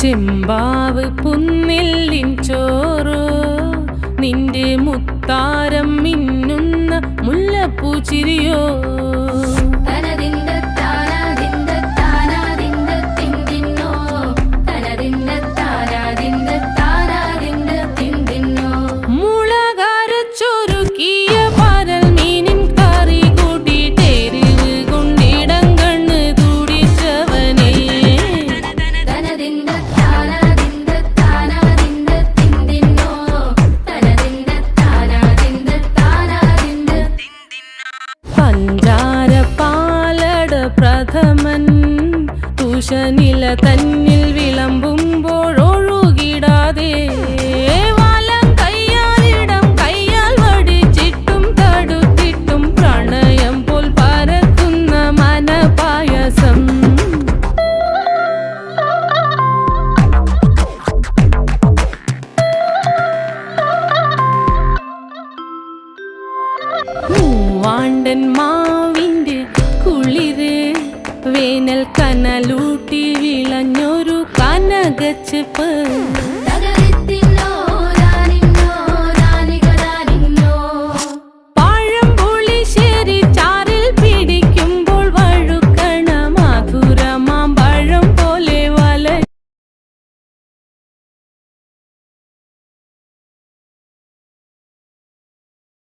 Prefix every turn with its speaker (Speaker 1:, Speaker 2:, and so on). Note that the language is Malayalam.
Speaker 1: ചെമ്പാവ് പുന്നെല്ലിൻ ചോറോ നിന്റെ മുത്താരം മിന്നുന്ന മുല്ലപ്പൂച്ചിരിയോ പ്രഥമൻ തുഷനില തന്നിൽ വിളമ്പുമ്പോഴൊഴുകിടാതെ വലം കയ്യാലിടം കയ്യാൽ വടിച്ചിട്ടും തടുത്തിട്ടും പ്രണയം പോൽ പരക്കുന്ന മനപായസം മൂവാണ്ടൻ മാവിൻ്റെ കുളിര് വേനൽ കനലൂട്ടി വിളഞ്ഞൊരു കനകച്ചെപ്പ്